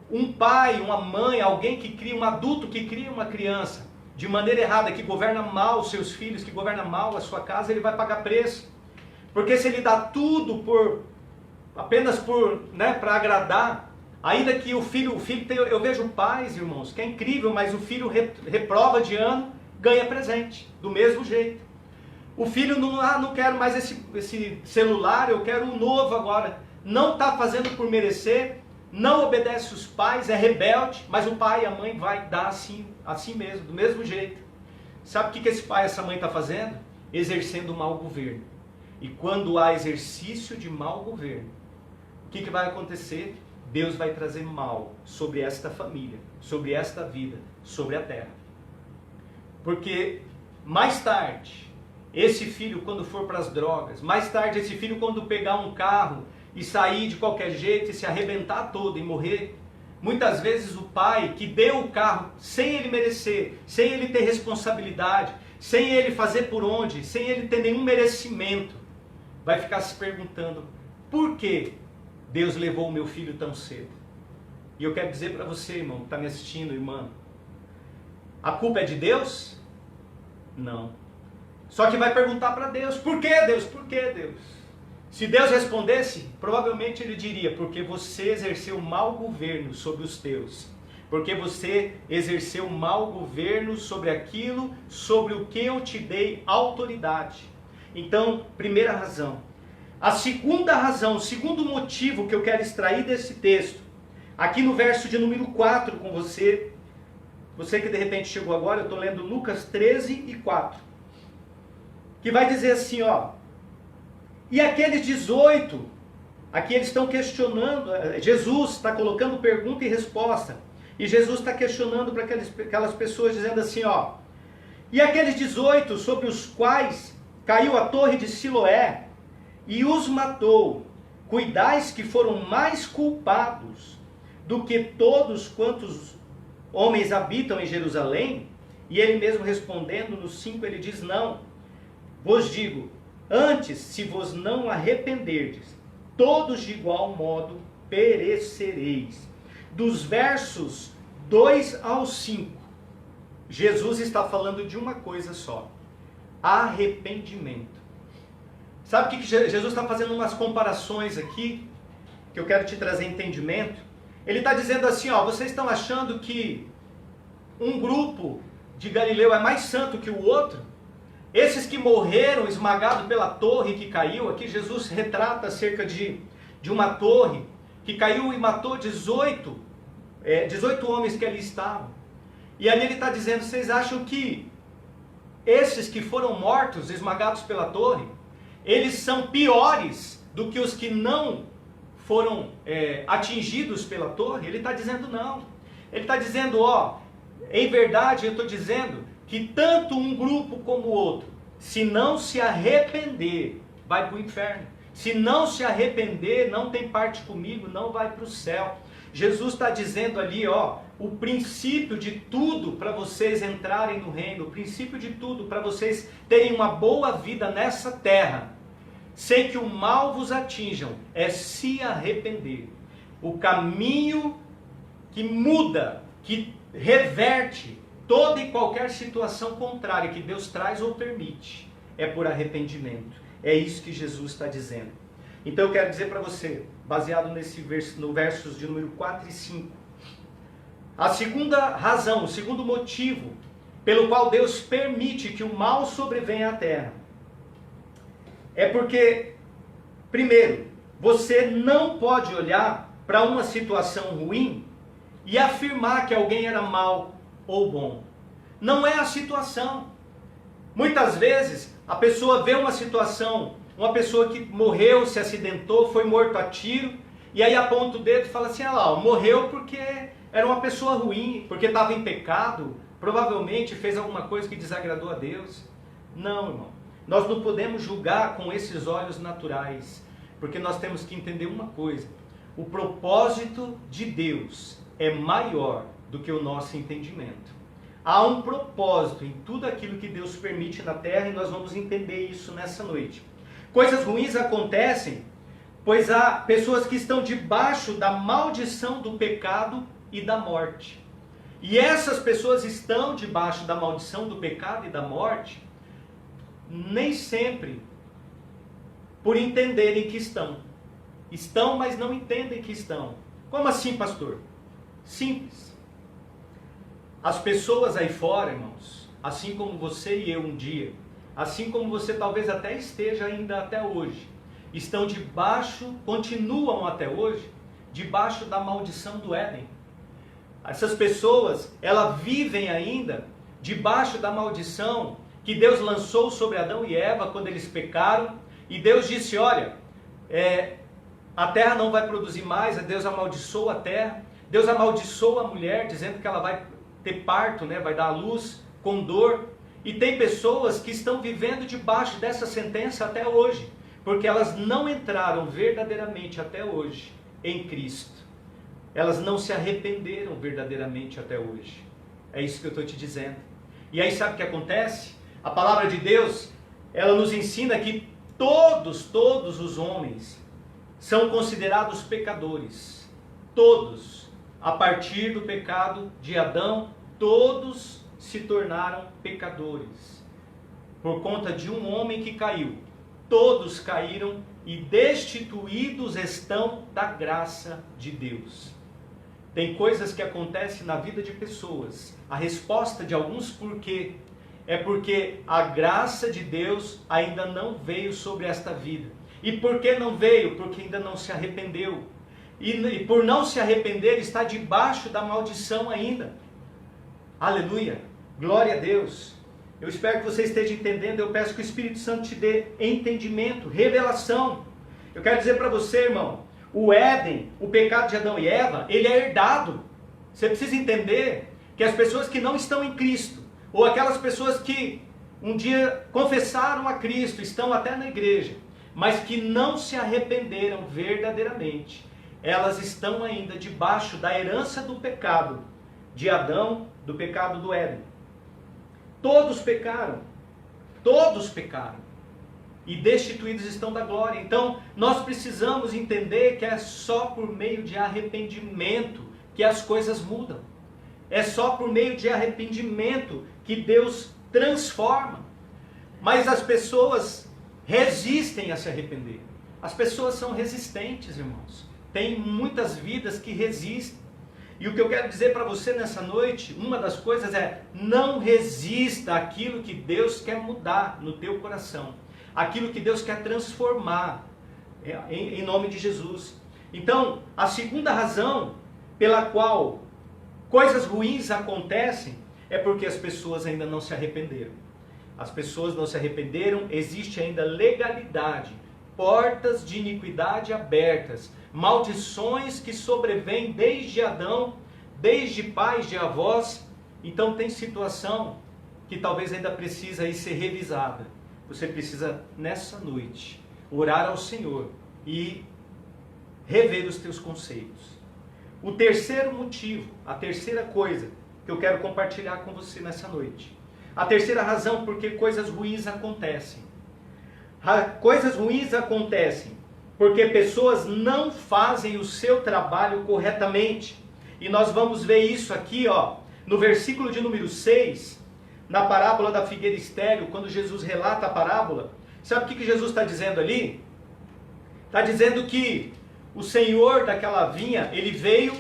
um pai, uma mãe, alguém que cria, um adulto que cria uma criança de maneira errada, que governa mal os seus filhos, que governa mal a sua casa, ele vai pagar preço. Porque se ele dá tudo apenas para agradar, ainda que o filho tem, eu vejo pais, irmãos, que é incrível, mas o filho reprova de ano, ganha presente, do mesmo jeito. O filho não quero mais esse celular, eu quero um novo agora. Não está fazendo por merecer, não obedece os pais, é rebelde, mas o pai e a mãe vai dar assim mesmo, do mesmo jeito. Sabe o que esse pai e essa mãe está fazendo? Exercendo mau governo. E quando há exercício de mau governo, o que vai acontecer? Deus vai trazer mal sobre esta família, sobre esta vida, sobre a terra. Porque mais tarde, esse filho quando for para as drogas, mais tarde esse filho quando pegar um carro e sair de qualquer jeito e se arrebentar todo e morrer, muitas vezes o pai que deu o carro sem ele merecer, sem ele ter responsabilidade, sem ele fazer por onde, sem ele ter nenhum merecimento, vai ficar se perguntando, por que Deus levou o meu filho tão cedo? E eu quero dizer para você, irmão, que está me assistindo, irmã, a culpa é de Deus? Não. Só que vai perguntar para Deus, por que Deus? Por que Deus? Se Deus respondesse, provavelmente ele diria, porque você exerceu mau governo sobre os teus. Porque você exerceu mau governo sobre aquilo, sobre o que eu te dei autoridade. Então, primeira razão. A segunda razão, o segundo motivo que eu quero extrair desse texto, aqui no verso de número 4 com você que de repente chegou agora, eu estou lendo Lucas 13 e 4, que vai dizer assim, e aqueles 18, aqui eles estão questionando, Jesus está colocando pergunta e resposta, e Jesus está questionando para aquelas pessoas, dizendo assim, E aqueles 18 sobre os quais caiu a torre de Siloé e os matou, cuidais que foram mais culpados do que todos quantos homens habitam em Jerusalém? E ele mesmo respondendo no 5, ele diz: não, vos digo, antes, se vos não arrependerdes, todos de igual modo perecereis. Dos versos 2 ao 5, Jesus está falando de uma coisa só: arrependimento. Sabe o que Jesus está fazendo umas comparações aqui, que eu quero te trazer entendimento? Ele está dizendo assim, ó, vocês estão achando que um grupo de Galileu é mais santo que o outro? Esses que morreram esmagados pela torre que caiu, aqui Jesus retrata acerca de uma torre que caiu e matou 18 homens que ali estavam. E ali ele está dizendo, vocês acham que esses que foram mortos, esmagados pela torre, eles são piores do que os que não foram atingidos pela torre? Ele está dizendo não. Ele está dizendo, ó, em verdade eu estou dizendo que tanto um grupo como o outro, se não se arrepender, vai para o inferno. Se não se arrepender, não tem parte comigo, não vai para o céu. Jesus está dizendo ali, ó, o princípio de tudo para vocês entrarem no reino, o princípio de tudo para vocês terem uma boa vida nessa terra, sem que o mal vos atinjam, é se arrepender. O caminho que muda, que reverte toda e qualquer situação contrária que Deus traz ou permite, é por arrependimento. É isso que Jesus está dizendo. Então eu quero dizer para você, baseado no versos de número 4 e 5, a segunda razão, o segundo motivo pelo qual Deus permite que o mal sobrevenha à terra, é porque, primeiro, você não pode olhar para uma situação ruim e afirmar que alguém era mal ou bom. Não é a situação. Muitas vezes a pessoa vê uma situação, uma pessoa que morreu, se acidentou, foi morto a tiro, e aí aponta o dedo e fala assim, ah lá, morreu porque era uma pessoa ruim, porque estava em pecado, provavelmente fez alguma coisa que desagradou a Deus. Não, irmão. Nós não podemos julgar com esses olhos naturais, porque nós temos que entender uma coisa: o propósito de Deus é maior do que o nosso entendimento. Há um propósito em tudo aquilo que Deus permite na terra, e nós vamos entender isso nessa noite. Coisas ruins acontecem, pois há pessoas que estão debaixo da maldição do pecado e da morte. E essas pessoas estão debaixo da maldição do pecado e da morte, nem sempre por entenderem que estão. Estão, mas não entendem que estão. Como assim, pastor? Simples. As pessoas aí fora, irmãos, assim como você e eu um dia, assim como você talvez até esteja ainda até hoje, estão debaixo, continuam até hoje, debaixo da maldição do Éden. Essas pessoas, elas vivem ainda debaixo da maldição que Deus lançou sobre Adão e Eva quando eles pecaram, e Deus disse, olha, a terra não vai produzir mais, Deus amaldiçoou a terra, Deus amaldiçoou a mulher, dizendo que ela vai ter parto, né, vai dar à luz com dor, e tem pessoas que estão vivendo debaixo dessa sentença até hoje, porque elas não entraram verdadeiramente até hoje em Cristo, elas não se arrependeram verdadeiramente até hoje, é isso que eu estou te dizendo. E aí sabe o que acontece? A palavra de Deus, ela nos ensina que todos os homens são considerados pecadores. Todos, a partir do pecado de Adão, todos se tornaram pecadores. Por conta de um homem que caiu, todos caíram e destituídos estão da graça de Deus. Tem coisas que acontecem na vida de pessoas. A resposta de alguns porquê é porque a graça de Deus ainda não veio sobre esta vida. E por que não veio? Porque ainda não se arrependeu. E por não se arrepender, está debaixo da maldição ainda. Aleluia! Glória a Deus! Eu espero que você esteja entendendo. Eu peço que o Espírito Santo te dê entendimento, revelação. Eu quero dizer para você, irmão, o Éden, o pecado de Adão e Eva, ele é herdado. Você precisa entender que as pessoas que não estão em Cristo, Ou aquelas pessoas que um dia confessaram a Cristo, estão até na igreja, mas que não se arrependeram verdadeiramente. Elas estão ainda debaixo da herança do pecado de Adão, do pecado do Éden. Todos pecaram. Todos pecaram. E destituídos estão da glória. Então, nós precisamos entender que é só por meio de arrependimento que as coisas mudam. É só por meio de arrependimento que Deus transforma. Mas as pessoas resistem a se arrepender. As pessoas são resistentes, irmãos. Tem muitas vidas que resistem. E o que eu quero dizer para você nessa noite, uma das coisas é: não resista àquilo que Deus quer mudar no teu coração. Aquilo que Deus quer transformar, em nome de Jesus. Então, a segunda razão pela qual coisas ruins acontecem é porque as pessoas ainda não se arrependeram. As pessoas não se arrependeram, existe ainda legalidade, portas de iniquidade abertas, maldições que sobrevêm desde Adão, desde pais, de avós. Então tem situação que talvez ainda precisa aí ser revisada. Você precisa, nessa noite, orar ao Senhor e rever os teus conceitos. O terceiro motivo, a terceira coisa que eu quero compartilhar com você nessa noite. A terceira razão porque coisas ruins acontecem. Coisas ruins acontecem porque pessoas não fazem o seu trabalho corretamente. E nós vamos ver isso aqui, no versículo de número 6, na parábola da figueira estéril, quando Jesus relata a parábola. Sabe o que Jesus está dizendo ali? Está dizendo que o senhor daquela vinha, ele veio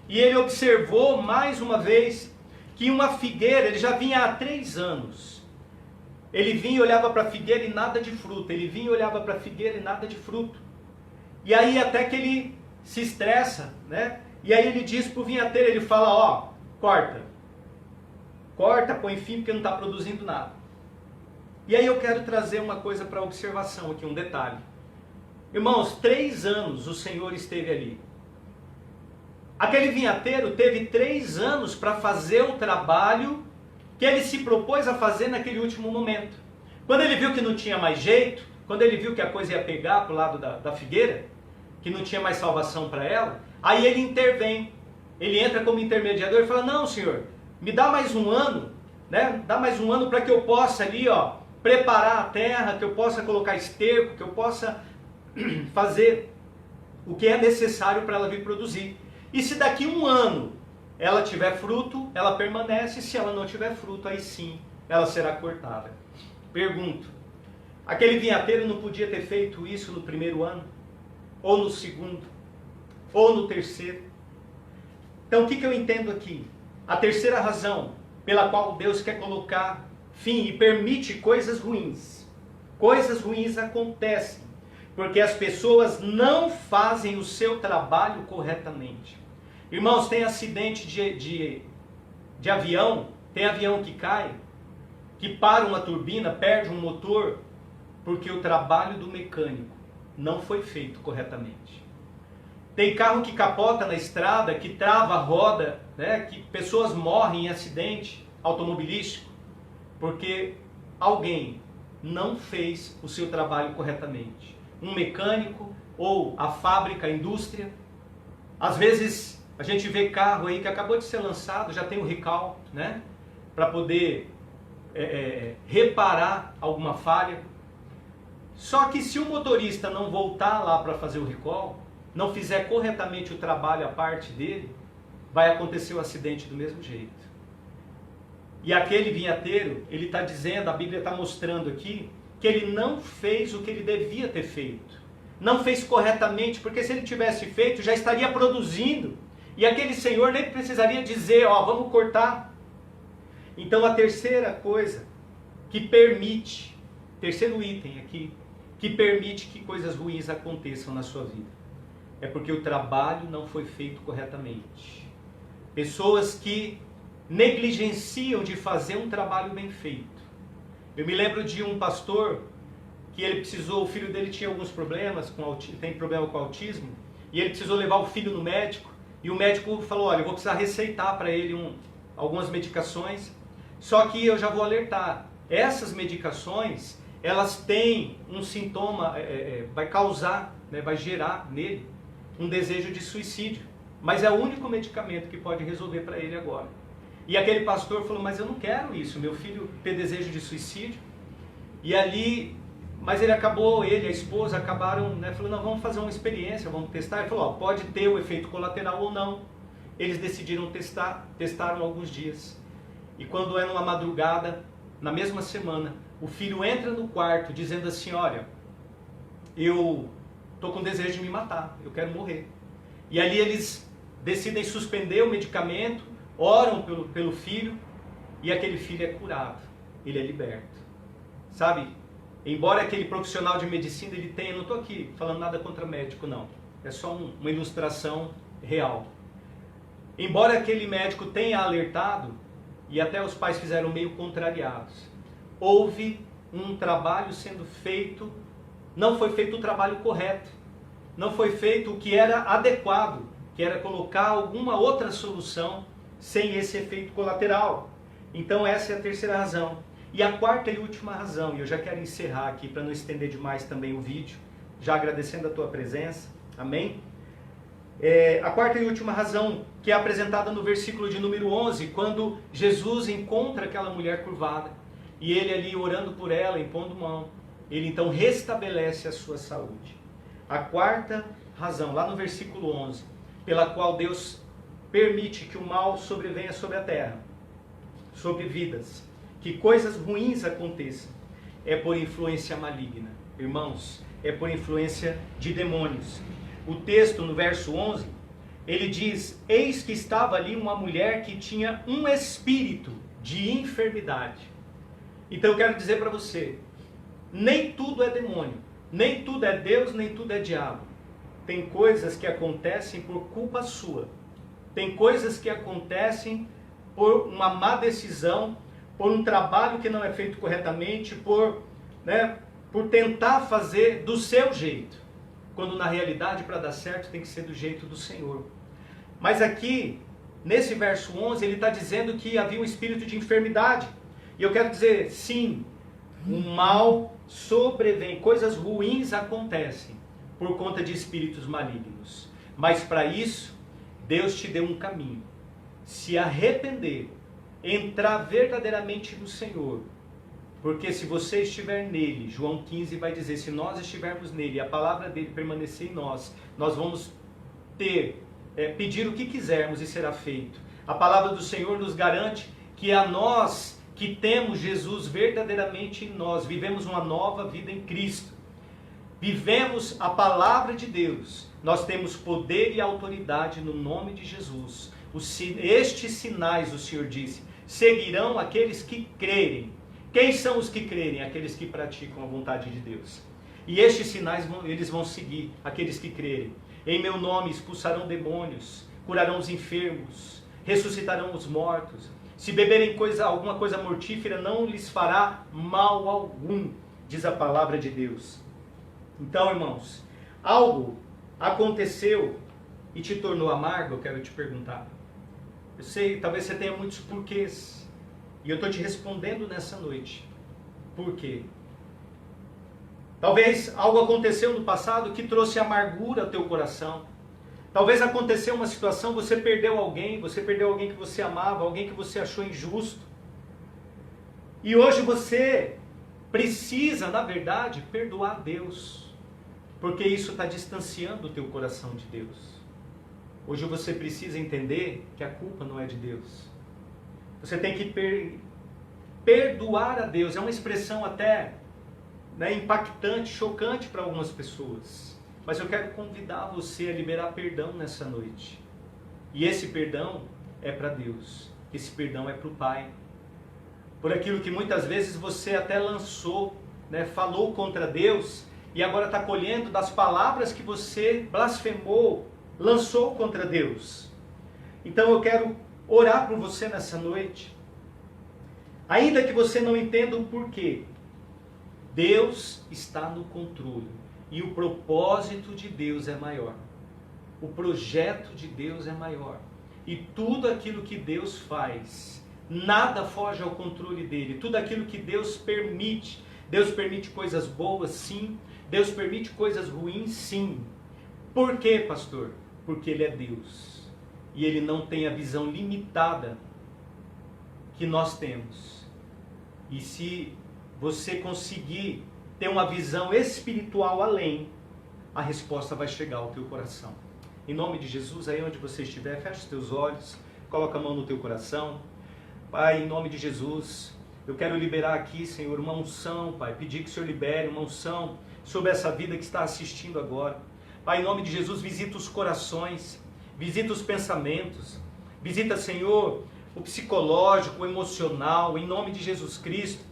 e ele observou mais uma vez que uma figueira, ele já vinha há 3 anos. Ele vinha e olhava para a figueira e nada de fruto. Ele vinha e olhava para a figueira e nada de fruto. E aí até que ele se estressa, né? E aí ele diz para o vinhateiro, ele fala, corta, põe fim porque não está produzindo nada. E aí eu quero trazer uma coisa para observação aqui, um detalhe. Irmãos, 3 anos o Senhor esteve ali. Aquele vinhateiro teve 3 anos para fazer o trabalho que ele se propôs a fazer naquele último momento. Quando ele viu que não tinha mais jeito, quando ele viu que a coisa ia pegar para o lado da figueira, que não tinha mais salvação para ela, aí ele intervém. Ele entra como intermediador e fala, não, senhor, me dá mais um ano, né? Dá mais um ano para que eu possa ali, preparar a terra, que eu possa colocar esterco, que eu possa fazer o que é necessário para ela vir produzir. E se daqui 1 ano ela tiver fruto, ela permanece. Se ela não tiver fruto, aí sim ela será cortada. Pergunto, aquele vinhateiro não podia ter feito isso no 1º ano? Ou no 2º? Ou no 3º? Então o que eu entendo aqui? A terceira razão pela qual Deus quer colocar fim e permite coisas ruins. Coisas ruins acontecem porque as pessoas não fazem o seu trabalho corretamente. Irmãos, tem acidente de avião, tem avião que cai, que para uma turbina, perde um motor, porque o trabalho do mecânico não foi feito corretamente. Tem carro que capota na estrada, que trava a roda, né? Que pessoas morrem em acidente automobilístico, porque alguém não fez o seu trabalho corretamente. Um mecânico, ou a fábrica, a indústria. Às vezes a gente vê carro aí que acabou de ser lançado, já tem o recall, né? Para poder reparar alguma falha. Só que se o motorista não voltar lá para fazer o recall, não fizer corretamente o trabalho, a parte dele, vai acontecer o acidente do mesmo jeito. E aquele vinhateiro, ele está dizendo, a Bíblia está mostrando aqui, que ele não fez o que ele devia ter feito. Não fez corretamente, porque se ele tivesse feito, já estaria produzindo. E aquele senhor nem precisaria dizer, vamos cortar. Então a terceira coisa que permite, terceiro item aqui, que permite que coisas ruins aconteçam na sua vida, é porque o trabalho não foi feito corretamente. Pessoas que negligenciam de fazer um trabalho bem feito. Eu me lembro de um pastor que ele precisou, o filho dele tinha alguns problemas, tem problema com autismo, e ele precisou levar o filho no médico, e o médico falou, olha, eu vou precisar receitar para ele algumas medicações, Só que eu já vou alertar, essas medicações, elas têm um sintoma, vai causar, né, vai gerar nele um desejo de suicídio. Mas é o único medicamento que pode resolver para ele agora. E aquele pastor falou, mas eu não quero isso, meu filho ter desejo de suicídio. E ali, mas ele acabou, ele e a esposa acabaram, né, falando, não, vamos fazer uma experiência, vamos testar. Ele falou, ó, pode ter o efeito colateral ou não. Eles decidiram testar, testaram alguns dias. E quando é numa madrugada, na mesma semana, o filho entra no quarto dizendo assim, olha, eu estou com desejo de me matar, eu quero morrer. E ali eles decidem suspender o medicamento, oram pelo filho, e aquele filho é curado, ele é liberto. Sabe, embora aquele profissional de medicina ele tenha, não estou aqui falando nada contra médico não, é só uma ilustração real. Embora aquele médico tenha alertado, e até os pais fizeram meio contrariados, houve um trabalho sendo feito, não foi feito o trabalho correto, não foi feito o que era adequado, que era colocar alguma outra solução sem esse efeito colateral. Então essa é a terceira razão. E a quarta e última razão, e eu já quero encerrar aqui para não estender demais também o vídeo, já agradecendo a tua presença, amém? A quarta e última razão, que é apresentada no versículo de número 11, quando Jesus encontra aquela mulher curvada, e ele ali orando por ela, impondo mão, ele então restabelece a sua saúde. A quarta razão, lá no versículo 11, pela qual Deus permite que o mal sobrevenha sobre a terra, sobre vidas, que coisas ruins aconteçam, é por influência maligna. Irmãos, é por influência de demônios. O texto, no verso 11, ele diz, eis que estava ali uma mulher que tinha um espírito de enfermidade. Então eu quero dizer para você, nem tudo é demônio, nem tudo é Deus, nem tudo é diabo. Tem coisas que acontecem por culpa sua. Tem coisas que acontecem por uma má decisão, por um trabalho que não é feito corretamente, por tentar fazer do seu jeito. Quando na realidade, para dar certo, tem que ser do jeito do Senhor. Mas aqui, nesse verso 11, ele está dizendo que havia um espírito de enfermidade. E eu quero dizer, sim, o mal sobrevém, coisas ruins acontecem por conta de espíritos malignos. Mas para isso, Deus te deu um caminho. Se arrepender, entrar verdadeiramente no Senhor. Porque se você estiver nele, João 15 vai dizer, se nós estivermos nele, a palavra dele permanecer em nós, nós vamos pedir o que quisermos e será feito. A palavra do Senhor nos garante que a nós que temos Jesus verdadeiramente em nós, vivemos uma nova vida em Cristo. Vivemos a palavra de Deus. Nós temos poder e autoridade no nome de Jesus. Estes sinais, o Senhor disse, seguirão aqueles que crerem. Quem são os que crerem? Aqueles que praticam a vontade de Deus. E estes sinais eles vão seguir aqueles que crerem. Em meu nome expulsarão demônios, curarão os enfermos, ressuscitarão os mortos. Se beberem alguma coisa mortífera, não lhes fará mal algum, diz a palavra de Deus. Então, irmãos, algo aconteceu e te tornou amargo, eu quero te perguntar. Eu sei, talvez você tenha muitos porquês. E eu estou te respondendo nessa noite. Por quê? Talvez algo aconteceu no passado que trouxe amargura ao teu coração. Talvez aconteceu uma situação, você perdeu alguém que você amava, alguém que você achou injusto. E hoje você precisa, na verdade, perdoar Deus. Porque isso está distanciando o teu coração de Deus. Hoje você precisa entender que a culpa não é de Deus. Você tem que perdoar a Deus. É uma expressão até impactante, chocante para algumas pessoas. Mas eu quero convidar você a liberar perdão nessa noite. E esse perdão é para Deus. Esse perdão é para o Pai. Por aquilo que muitas vezes você até lançou, falou contra Deus, e agora está colhendo das palavras que você blasfemou, lançou contra Deus. Então eu quero orar por você nessa noite. Ainda que você não entenda o porquê, Deus está no controle. E o propósito de Deus é maior. O projeto de Deus é maior. E tudo aquilo que Deus faz Nada foge ao controle dele. Tudo aquilo que Deus permite coisas boas, sim. Deus permite coisas ruins, sim. Por quê, pastor? Porque Ele é Deus. E Ele não tem a visão limitada que nós temos. E se você conseguir ter uma visão espiritual além, a resposta vai chegar ao teu coração. Em nome de Jesus, aí onde você estiver, fecha os teus olhos, coloca a mão no teu coração. Pai, em nome de Jesus, eu quero liberar aqui, Senhor, uma unção, Pai, pedir que o Senhor libere uma unção sobre essa vida que está assistindo agora. Pai, em nome de Jesus, visita os corações, visita os pensamentos, visita, Senhor, o psicológico, o emocional, em nome de Jesus Cristo.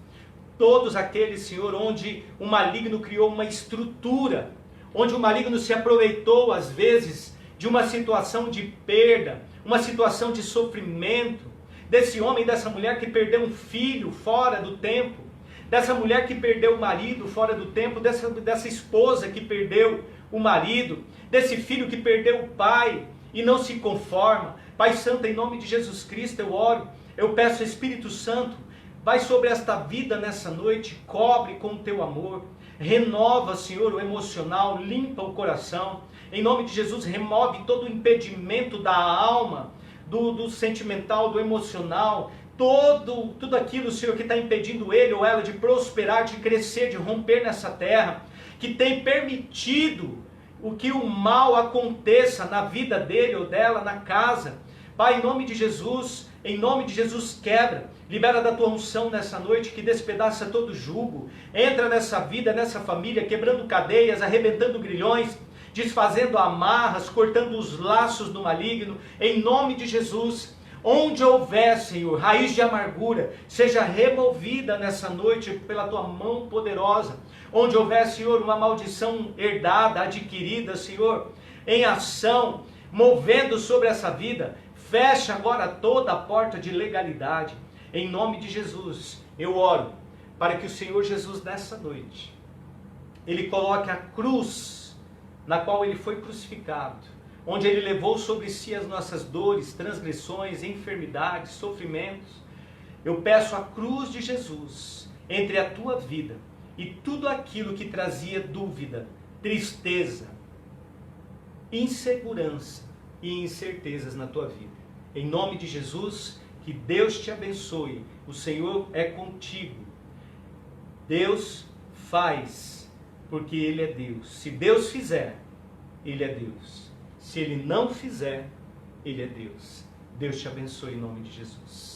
Todos aqueles, Senhor, onde o maligno criou uma estrutura, onde o maligno se aproveitou, às vezes, de uma situação de perda, uma situação de sofrimento, desse homem, dessa mulher que perdeu um filho fora do tempo, dessa mulher que perdeu o marido fora do tempo, dessa esposa que perdeu o marido, desse filho que perdeu o pai e não se conforma. Pai Santo, em nome de Jesus Cristo eu oro, eu peço, Espírito Santo, vai sobre esta vida nessa noite, cobre com o teu amor, renova, Senhor, o emocional, limpa o coração, em nome de Jesus, remove todo o impedimento da alma, do sentimental, do emocional, tudo aquilo, Senhor, que está impedindo ele ou ela de prosperar, de crescer, de romper nessa terra, que tem permitido o que o mal aconteça na vida dele ou dela, na casa. Pai, em nome de Jesus, quebra, libera da tua unção nessa noite, que despedaça todo jugo, entra nessa vida, nessa família, quebrando cadeias, arrebentando grilhões, desfazendo amarras, cortando os laços do maligno, em nome de Jesus. Onde houver, Senhor, raiz de amargura, seja removida nessa noite pela tua mão poderosa. Onde houver, Senhor, uma maldição herdada, adquirida, Senhor, em ação, movendo sobre essa vida, fecha agora toda a porta de legalidade. Em nome de Jesus, eu oro para que o Senhor Jesus, nessa noite, Ele coloque a cruz na qual Ele foi crucificado, onde Ele levou sobre si as nossas dores, transgressões, enfermidades, sofrimentos. Eu peço a cruz de Jesus entre a tua vida e tudo aquilo que trazia dúvida, tristeza, insegurança e incertezas na tua vida. Em nome de Jesus, que Deus te abençoe. O Senhor é contigo. Deus faz, porque Ele é Deus. Se Deus fizer, Ele é Deus. Se Ele não fizer, Ele é Deus. Deus te abençoe em nome de Jesus.